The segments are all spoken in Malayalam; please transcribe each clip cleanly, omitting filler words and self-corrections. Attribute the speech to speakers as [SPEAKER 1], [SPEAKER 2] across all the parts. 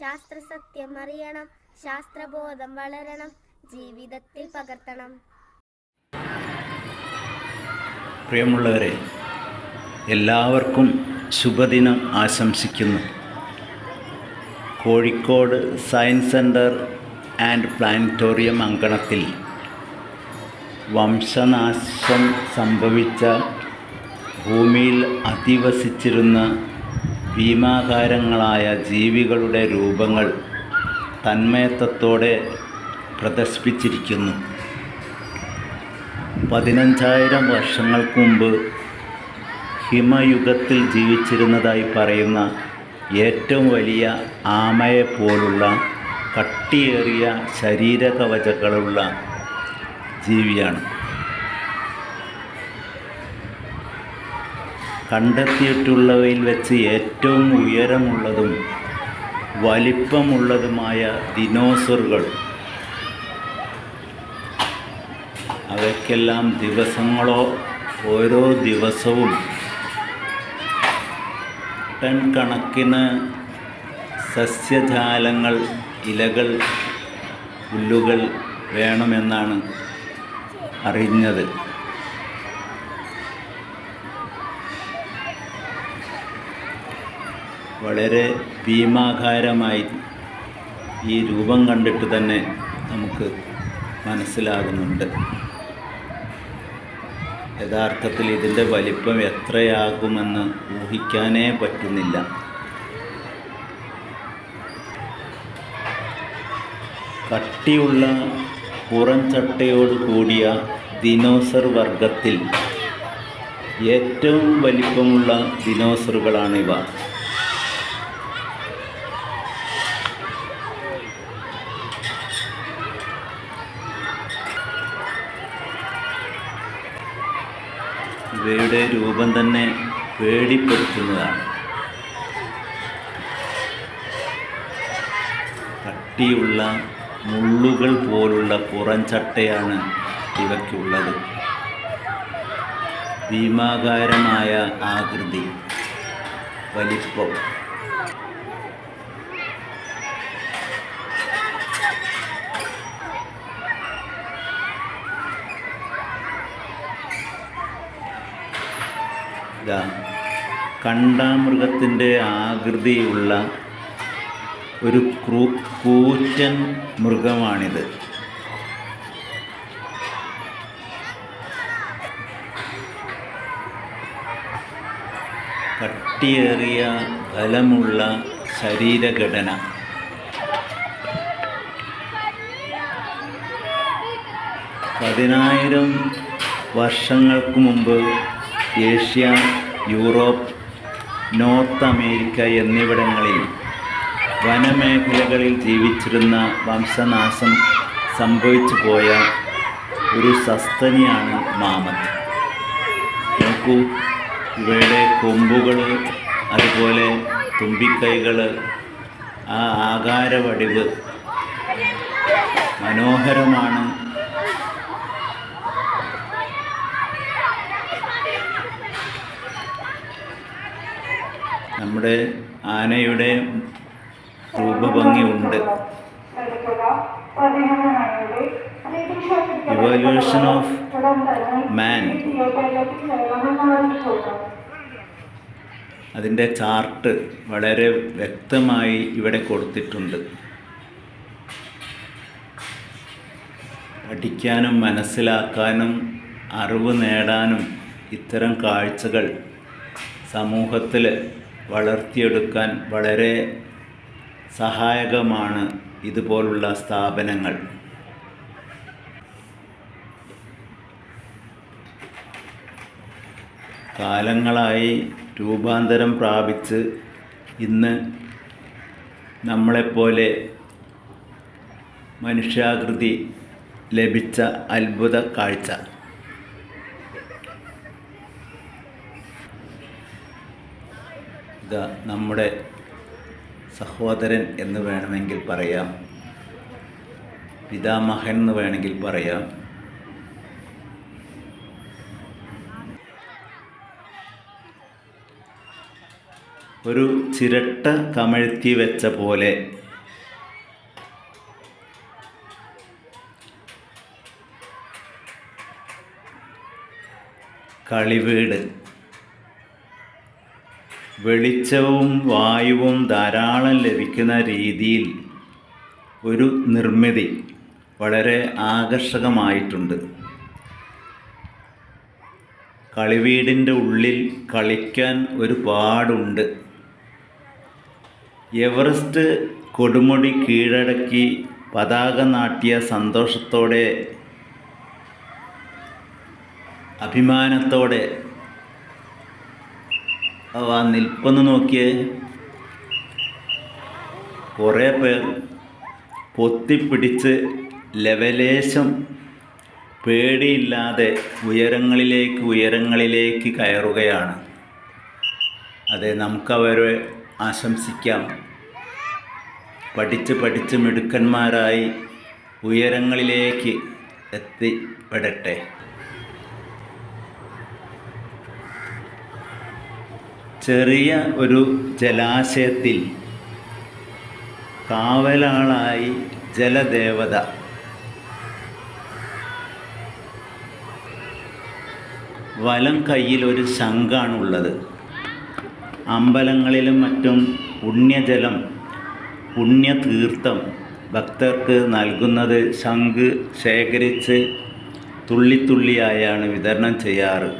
[SPEAKER 1] ശാസ്ത്രസത്യം അറിയണം, ശാസ്ത്രബോധം വളരണം, ജീവിതത്തിൽ പകർത്തണം.
[SPEAKER 2] പ്രിയമുള്ളവരെ, എല്ലാവർക്കും ശുഭദിനം ആശംസിക്കുന്നു. Kozhikode science centre and planetarium അങ്കണത്തിൽ വംശനാശം സംഭവിച്ച ഭൂമിയിൽ അധിവസിച്ചിരുന്ന ഭീമാകാരങ്ങളായ ജീവികളുടെ രൂപങ്ങൾ തന്മയത്വത്തോടെ പ്രദർശിപ്പിച്ചിരിക്കുന്നു. 15,000 വർഷങ്ങൾക്ക് മുമ്പ് ഹിമയുഗത്തിൽ ജീവിച്ചിരുന്നതായി പറയുന്ന ഏറ്റവും വലിയ ആമയെപ്പോലുള്ള കട്ടിയേറിയ ശരീരകവചങ്ങളുള്ള ജീവിയാണ്. കണ്ടെത്തിയിട്ടുള്ളവയിൽ വെച്ച് ഏറ്റവും ഉയരമുള്ളതും വലിപ്പമുള്ളതുമായ ദിനോസറുകൾ. അവയ്ക്കെല്ലാം ദിവസങ്ങളോ ഓരോ ദിവസവും ടൺ കണക്കിന് സസ്യജാലങ്ങൾ, ഇലകൾ, പുല്ലുകൾ വേണമെന്നാണ് അറിഞ്ഞത്. വളരെ ഭീമാകാരമായി ഈ രൂപം കണ്ടിട്ട് തന്നെ നമുക്ക് മനസ്സിലാകുന്നുണ്ട്. യഥാർത്ഥത്തിൽ ഇതിൻ്റെ വലിപ്പം എത്രയാകുമെന്ന് ഊഹിക്കാനേ പറ്റുന്നില്ല. കട്ടിയുള്ള പുറംചട്ടയോട് കൂടിയ ദിനോസർ വർഗത്തിൽ ഏറ്റവും വലിപ്പമുള്ള ദിനോസറുകളാണിവ. ഇവയുടെ രൂപം തന്നെ പേടിപ്പെടുത്തുന്നതാണ്. കട്ടിയുള്ള മുള്ളുകൾ പോലുള്ള പുറംചട്ടയാണ് ഇവയ്ക്കുള്ളത്. ഭീമാകാരമായ ആകൃതി, വലിപ്പം. കണ്ടാമൃഗത്തിൻ്റെ ആകൃതിയുള്ള ഒരു കൂറ്റൻ മൃഗമാണിത്. കട്ടിയേറിയ ബലമുള്ള ശരീരഘടന. പതിനായിരം വർഷങ്ങൾക്ക് മുമ്പ് ഏഷ്യ, യൂറോപ്പ്, നോർത്ത് അമേരിക്ക എന്നിവിടങ്ങളിൽ വനമേഖലകളിൽ ജീവിച്ചിരുന്ന വംശനാശം സംഭവിച്ചു പോയ ഒരു സസ്തനിയാണ് മാമത്ത്. നോക്കൂ, ഇവയുടെ കൊമ്പുകൾ, അതുപോലെ തുമ്പിക്കൈകൾ, ആ ആകാരവടിവ് മനോഹരമാണ്. നമ്മുടെ ആനയുടെ രൂപഭംഗിയുണ്ട്. ഇവല്യൂഷൻ ഓഫ് മാൻ, അതിൻ്റെ ചാർട്ട് വളരെ വ്യക്തമായി ഇവിടെ കൊടുത്തിട്ടുണ്ട്. പഠിക്കാനും മനസ്സിലാക്കാനും അറിവ് നേടാനും ഇത്തരം കാഴ്ചകൾ സമൂഹത്തിൽ വളർത്തിയെടുക്കാൻ വളരെ സഹായകമാണ് ഇതുപോലുള്ള സ്ഥാപനങ്ങൾ. കാലങ്ങളായി രൂപാന്തരം പ്രാപിച്ച് ഇന്ന് നമ്മളെപ്പോലെ മനുഷ്യാകൃതി ലഭിച്ച അത്ഭുത കാഴ്ച. ഇതാ നമ്മുടെ സഹോദരൻ എന്ന് വേണമെങ്കിൽ പറയാം, പിതാമഹൻ എന്ന് വേണമെങ്കിൽ പറയാം. ഒരു ചിരട്ട കമഴ്ത്തി വെച്ച പോലെ കളിവീട്. വെളിച്ചവും വായുവും ധാരാളം ലഭിക്കുന്ന രീതിയിൽ ഒരു നിർമ്മിതി വളരെ ആകർഷകമായിട്ടുണ്ട്. കളിവീടിൻ്റെ ഉള്ളിൽ കളിക്കാൻ ഒരുപാടുണ്ട്. എവറസ്റ്റ് കൊടുമുടി കീഴടക്കി പതാക നാട്ടിയ സന്തോഷത്തോടെ, അഭിമാനത്തോടെ ആ നിൽപ്പൊന്ന് നോക്കിയേ. കുറേ പേർ പൊത്തിപ്പിടിച്ച് ലെവലേശം പേടിയില്ലാതെ ഉയരങ്ങളിലേക്ക് കയറുകയാണ്. അതെ, നമുക്കവരെ ആശംസിക്കാം. പഠിച്ച് മിടുക്കന്മാരായി ഉയരങ്ങളിലേക്ക് എത്തിപ്പെടട്ടെ. ചെറിയ ഒരു ജലാശയത്തിൽ കാവലാളായി ജലദേവത. വലം കയ്യിൽ ഒരു ശംഖാണുള്ളത്. അമ്പലങ്ങളിലും മറ്റും പുണ്യജലം, പുണ്യതീർത്ഥം ഭക്തർക്ക് നൽകുന്നത് ശംഖ് ശേഖരിച്ച് തുള്ളിയായാണ് വിതരണം ചെയ്യാറ്.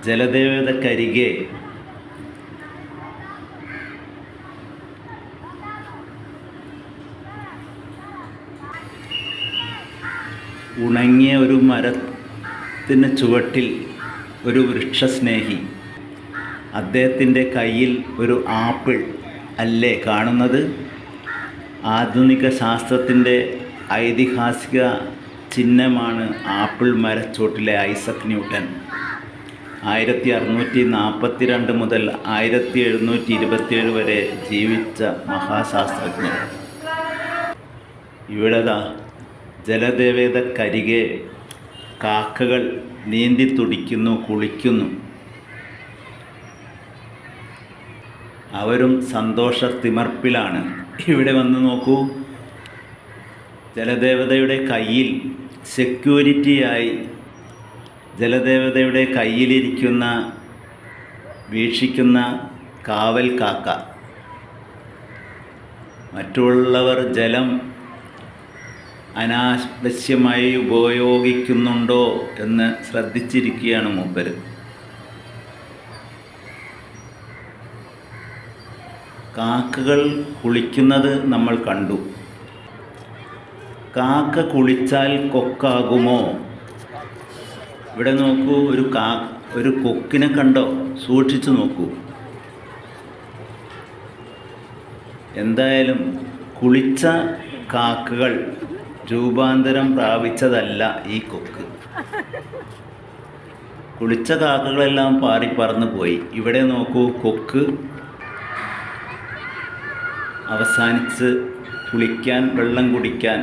[SPEAKER 2] ജലദേവതക്കരികെ ഉണങ്ങിയ ഒരു മരത്തിന് ചുവട്ടിൽ ഒരു വൃക്ഷസ്നേഹി. അദ്ദേഹത്തിൻ്റെ കയ്യിൽ ഒരു ആപ്പിൾ അല്ലേ കാണുന്നത്? ആധുനിക ശാസ്ത്രത്തിൻ്റെ ഐതിഹാസിക ചിഹ്നമാണ് ആപ്പിൾ മരച്ചോട്ടിലെ ഐസക് ന്യൂട്ടൻ. 1642 മുതൽ 1727 വരെ ജീവിച്ച മഹാശാസ്ത്രജ്ഞൻ. ഇവിടെതാ ജലദേവതക്കരികെ കാക്കകൾ നീന്തി തുടിക്കുന്നു, കുളിക്കുന്നു. അവരും സന്തോഷത്തിമർപ്പിലാണ്. ഇവിടെ വന്ന് നോക്കൂ. ജലദേവതയുടെ കയ്യിൽ സെക്യൂരിറ്റിയായി ജലദേവതയുടെ കയ്യിലിരിക്കുന്ന വീക്ഷിക്കുന്ന കാവൽ കാക്ക. മറ്റുള്ളവർ ജലം അനാവശ്യമായി ഉപയോഗിക്കുന്നുണ്ടോ എന്ന് ശ്രദ്ധിച്ചിരിക്കുകയാണ് മൂപ്പര്. കാക്കകൾ കുളിക്കുന്നത് നമ്മൾ കണ്ടു. കാക്ക കുളിച്ചാൽ കൊക്കാകുമോ? ഇവിടെ നോക്കൂ, ഒരു കൊക്കിനെ കണ്ടോ? സൂക്ഷിച്ചു നോക്കൂ. എന്തായാലും കുളിച്ച കാക്കകൾ രൂപാന്തരം പ്രാപിച്ചതല്ല ഈ കൊക്ക്. കുളിച്ച കാക്കകളെല്ലാം പാറി പറന്നു പോയി. ഇവിടെ നോക്കൂ, കൊക്ക് അവസാനിച്ച് കുളിക്കാൻ, വെള്ളം കുടിക്കാൻ